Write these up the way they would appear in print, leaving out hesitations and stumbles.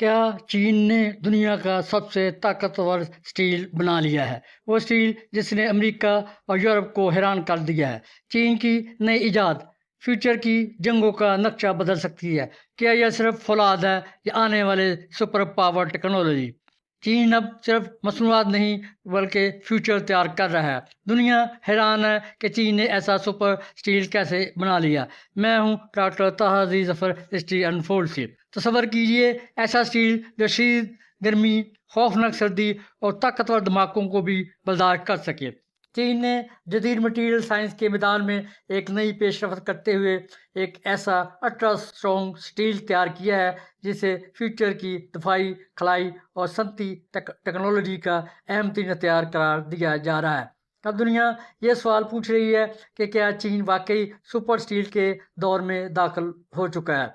کیا چین نے دنیا کا سب سے طاقتور اسٹیل بنا لیا ہے؟ وہ اسٹیل جس نے امریکہ اور یورپ کو حیران کر دیا ہے۔ چین کی نئی ایجاد فیوچر کی جنگوں کا نقشہ بدل سکتی ہے۔ کیا یہ صرف فولاد ہے یا آنے والے سپر پاور ٹیکنالوجی؟ چین اب صرف مصنوعات نہیں بلکہ فیوچر تیار کر رہا ہے۔ دنیا حیران ہے کہ چین نے ایسا سپر اسٹیل کیسے بنا لیا۔ میں ہوں ڈاکٹر طاہر عزیز ظفر ہسٹری انفولڈ سے۔ تصور کیجئے ایسا اسٹیل جو شدید گرمی، خوفناک سردی اور طاقتور دھماکوں کو بھی برداشت کر سکے۔ چین نے جدید مٹیریل سائنس کے میدان میں ایک نئی پیش رفت کرتے ہوئے ایک ایسا الٹرا اسٹرانگ اسٹیل تیار کیا ہے جسے فیوچر کی دفاعی، خلائی اور صنعتی ٹیکنالوجی کا اہم ترین ہتھیار قرار دیا جا رہا ہے۔ اب دنیا یہ سوال پوچھ رہی ہے کہ کیا چین واقعی سپر اسٹیل کے دور میں داخل ہو چکا ہے؟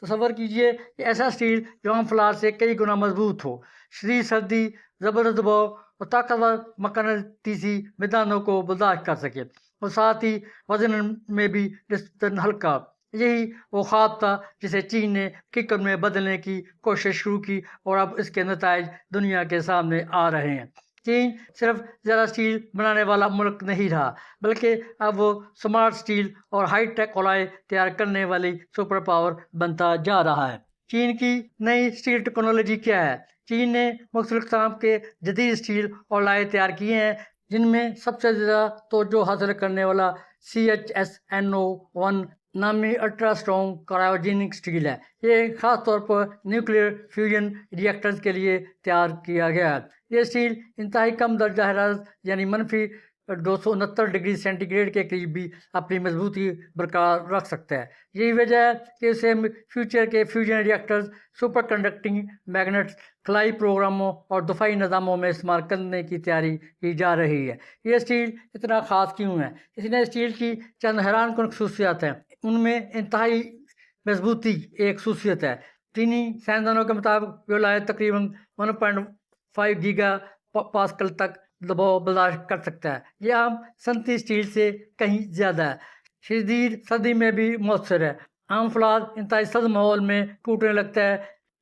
تصور کیجئے کہ ایسا اسٹیل جو عام فولاد سے کئی گنا مضبوط ہو، شدید سردی، زبردست دباؤ اور طاقتور مقناطیسی میدانوں کو برداشت کر سکے، اور ساتھ ہی وزن میں بھی نسبتاً ہلکا۔ یہی وہ خواب تھا جسے چین نے حقیقت میں بدلنے کی کوشش شروع کی، اور اب اس کے نتائج دنیا کے سامنے آ رہے ہیں۔ چین صرف زیادہ اسٹیل بنانے والا ملک نہیں رہا، بلکہ اب وہ سمارٹ اسٹیل اور ہائی ٹیک الائے تیار کرنے والی سپر پاور بنتا جا رہا ہے۔ چین کی نئی اسٹیل ٹیکنالوجی کیا ہے؟ چین نے مختلف اقسام کے جدید اسٹیل اور الائے تیار کیے ہیں، جن میں سب سے زیادہ توجہ حاصل کرنے والا CHSNO1 نامی الٹرا اسٹرانگ کرائیوجینک اسٹیل ہے۔ یہ خاص طور پر نیوکلیئر فیوژن ری ایکٹرز کے لیے تیار کیا گیا ہے۔ یہ اسٹیل انتہائی کم درجہ حرارت یعنی -269 ڈگری سینٹی گریڈ کے قریب بھی اپنی مضبوطی برقرار رکھ سکتا ہے۔ یہی وجہ ہے کہ اسے فیوچر کے فیوژن ری ایکٹرز، سپر کنڈکٹنگ میگنیٹس، خلائی پروگراموں اور دفاعی نظاموں میں استعمال کرنے کی تیاری کی جا رہی ہے۔ یہ اسٹیل اتنا خاص کیوں ہے؟ اس نئے اسٹیل کی چند حیران کن خصوصیات ہیں۔ ان میں انتہائی مضبوطی ایک خصوصیت ہے۔ چینی سائنسدانوں کے مطابق یہ الائے تقریباً 1.5 گیگا پاسکل تک دباؤ برداشت کر سکتا ہے۔ یہ عام صنعتی اسٹیل سے کہیں زیادہ ہے۔ شدید سردی میں بھی مؤثر ہے۔ عام فولاد انتہائی سرد ماحول میں ٹوٹنے لگتا ہے،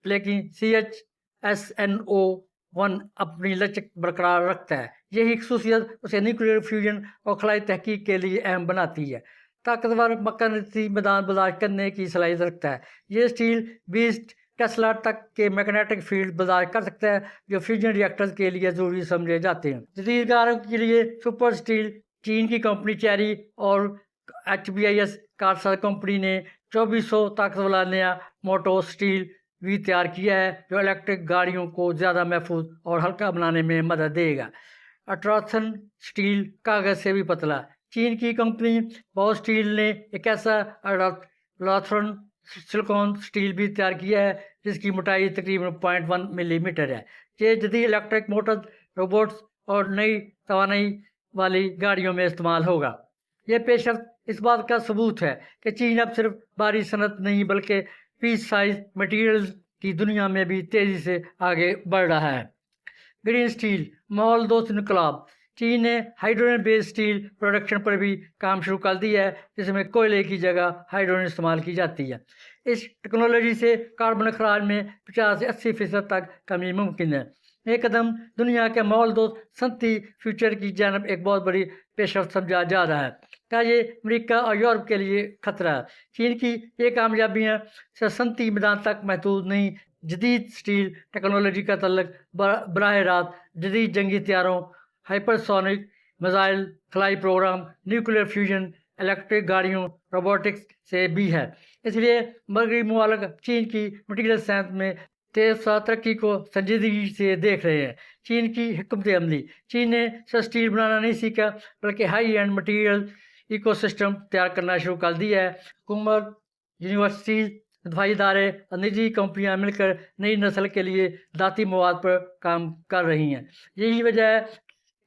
لیکن CHSNO1 اپنی لچک برقرار رکھتا ہے۔ یہی خصوصیت اسے نیوکلیئر فیوژن اور خلائی تحقیق کے لیے اہم بناتی ہے۔ طاقتور مقناطیسی میدان برداشت کرنے کی صلاحیت رکھتا ہے۔ یہ اسٹیل 20 ٹیسلا تک کے میگنیٹک فیلڈ برداشت کر سکتا ہے، جو فیوژن ری ایکٹرز کے لیے ضروری سمجھے جاتے ہیں۔ جدید کاروں کے لیے سپر اسٹیل چین کی کمپنی چیری اور HBIS کارسا کمپنی نے 2400 طاقت والا نیا موٹو اسٹیل بھی تیار کیا ہے، جو الیکٹرک گاڑیوں کو زیادہ محفوظ اور ہلکا بنانے میں مدد دے گا۔ اٹراتھن اسٹیل کاغذ سے بھی پتلا۔ چین کی کمپنی باؤ اسٹیل نے ایک ایسا لاتھرن سلیکون اسٹیل بھی تیار کیا ہے جس کی موٹائی تقریباً 0.1 ملی میٹر ہے۔ یہ جدید الیکٹرک موٹرز، روبوٹس اور نئی توانائی والی گاڑیوں میں استعمال ہوگا۔ یہ پیش رفت اس بات کا ثبوت ہے کہ چین اب صرف بھاری صنعت نہیں بلکہ پیس سائز مٹیریلز کی دنیا میں بھی تیزی سے آگے بڑھ رہا ہے۔ گرین اسٹیل، ماحول دوست انقلاب۔ چین نے ہائیڈروجن بیس اسٹیل پروڈکشن پر بھی کام شروع کر دیا ہے، جس میں کوئلے کی جگہ ہائیڈروجن استعمال کی جاتی ہے۔ اس ٹیکنالوجی سے کاربن اخراج میں 50 سے 80% تک کمی ممکن ہے۔ یہ قدم دنیا کے ماحول دوست صنعتی فیوچر کی جانب ایک بہت بڑی پیش رفت سمجھا جا رہا ہے۔ کیا یہ امریکہ اور یورپ کے لیے خطرہ ہے؟ چین کی یہ کامیابیاں صرف صنعتی میدان تک محدود نہیں۔ جدید اسٹیل ٹیکنالوجی کا تعلق براہ راست جدید جنگی ہتھیاروں، ہائپرسونک میزائل، خلائی پروگرام، نیوکلیئر فیوژن، الیکٹرک گاڑیوں، روبوٹکس سے بھی ہے۔ اس لیے مغربی ممالک چین کی مٹیریل سائنس میں تیز ترقی کو سنجیدگی سے دیکھ رہے ہیں۔ چین کی حکمت عملی۔ چین نے صرف اسٹیل بنانا نہیں سیکھا بلکہ high end material ecosystem تیار کرنا شروع کر دیا ہے۔ حکومت، یونیورسٹیز، دفاعی ادارے اور نجی کمپنیاں مل کر نئی نسل کے لیے ذاتی مواد پر کام کر رہی ہیں۔ یہی وجہ ہے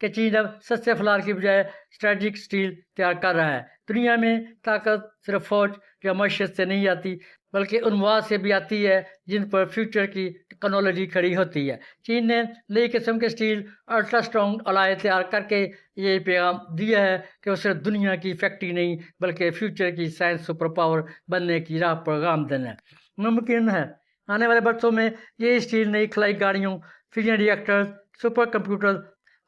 کہ چین اب سستے فولاد کی بجائے اسٹریٹجک اسٹیل تیار کر رہا ہے۔ دنیا میں طاقت صرف فوج یا معیشت سے نہیں آتی بلکہ ان مواد سے بھی آتی ہے جن پر فیوچر کی ٹیکنالوجی کھڑی ہوتی ہے۔ چین نے نئی قسم کے اسٹیل الٹرا اسٹرانگ الائے تیار کر کے یہ پیغام دیا ہے کہ وہ صرف دنیا کی فیکٹری نہیں بلکہ فیوچر کی سائنس سپر پاور بننے کی راہ پر گامزن ہے۔ ممکن ہے آنے والے برسوں میں یہ اسٹیل نئی خلائی گاڑیوں، فیوژن ریئیکٹرز، سپر کمپیوٹر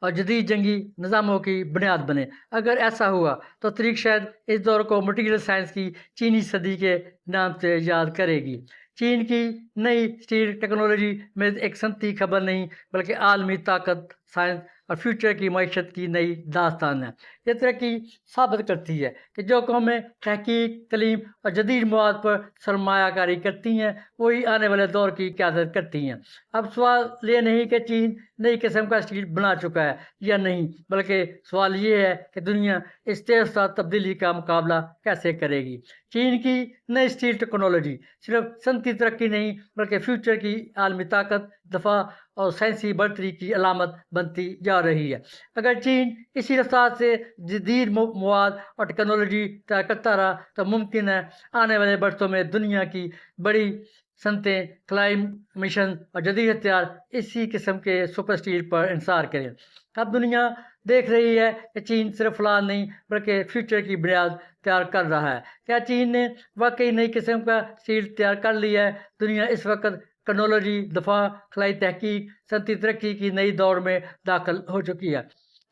اور جدید جنگی نظاموں کی بنیاد بنے۔ اگر ایسا ہوا تو تاریخ شاید اس دور کو مٹیریل سائنس کی چینی صدی کے نام سے یاد کرے گی۔ چین کی نئی اسٹیل ٹیکنالوجی میں ایک صنعتی خبر نہیں بلکہ عالمی طاقت، سائنس اور فیوچر کی معیشت کی نئی داستان ہے۔ یہ ترقی ثابت کرتی ہے کہ جو قومیں تحقیق، تعلیم اور جدید مواد پر سرمایہ کاری کرتی ہیں وہی آنے والے دور کی قیادت کرتی ہیں۔ اب سوال یہ نہیں کہ چین نئی قسم کا اسٹیل بنا چکا ہے یا نہیں، بلکہ سوال یہ ہے کہ دنیا اس تیز رفتار تبدیلی کا مقابلہ کیسے کرے گی۔ چین کی نئی اسٹیل ٹیکنالوجی صرف صنعتی ترقی نہیں بلکہ فیوچر کی عالمی طاقت، دفاع اور سائنسی برتری کی علامت بنتی جا رہی ہے۔ اگر چین اسی رفتار سے جدید مواد اور ٹیکنالوجی تیار کرتا رہا تو ممکن ہے آنے والے برسوں میں دنیا کی بڑی صنعتیں، خلائی مشن اور جدید ہتھیار اسی قسم کے سپر اسٹیل پر انحصار کریں۔ اب دنیا دیکھ رہی ہے کہ چین صرف فلان نہیں بلکہ فیوچر کی بنیاد تیار کر رہا ہے۔ کیا چین نے واقعی نئی قسم کا اسٹیل تیار کر لیا ہے؟ دنیا اس وقت ٹیکنالوجی، دفاع، خلائی تحقیق، صنعتی ترقی کی نئی دور میں داخل ہو چکی ہے۔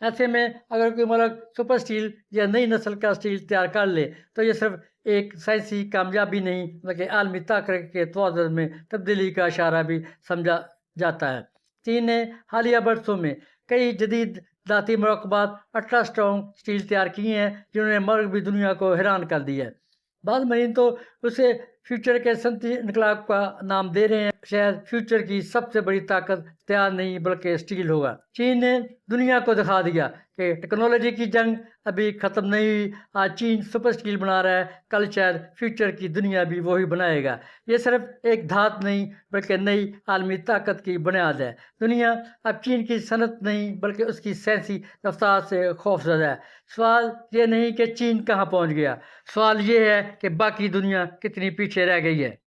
ایسے میں اگر کوئی ملک سپر اسٹیل یا نئی نسل کا اسٹیل تیار کر لے تو یہ صرف ایک سائنسی کامیابی نہیں بلکہ عالمی طاقت کے توازن میں تبدیلی کا اشارہ بھی سمجھا جاتا ہے۔ چین نے حالیہ برسوں میں کئی جدید ذاتی مراقبات الٹرا اسٹرانگ اسٹیل تیار کیے ہیں جنہوں نے مغربی دنیا کو حیران کر دیا ہے۔ بعض ماہرین تو اسے فیوچر کے صنعتی انقلاب کا نام دے رہے ہیں۔ شاید فیوچر کی سب سے بڑی طاقت تیار نہیں بلکہ اسٹیل ہوگا۔ چین نے دنیا کو دکھا دیا کہ ٹیکنالوجی کی جنگ ابھی ختم نہیں ہوئی۔ آج چین سپر اسٹیل بنا رہا ہے، کل شاید فیوچر کی دنیا بھی وہی بنائے گا۔ یہ صرف ایک دھات نہیں بلکہ نئی عالمی طاقت کی بنیاد ہے۔ دنیا اب چین کی صنعت نہیں بلکہ اس کی سائنسی رفتار سے خوفزدہ ہے۔ سوال یہ نہیں کہ چین کہاں پہنچ گیا، سوال یہ ہے کہ باقی دنیا کتنی پیچھے رہ گئی ہے۔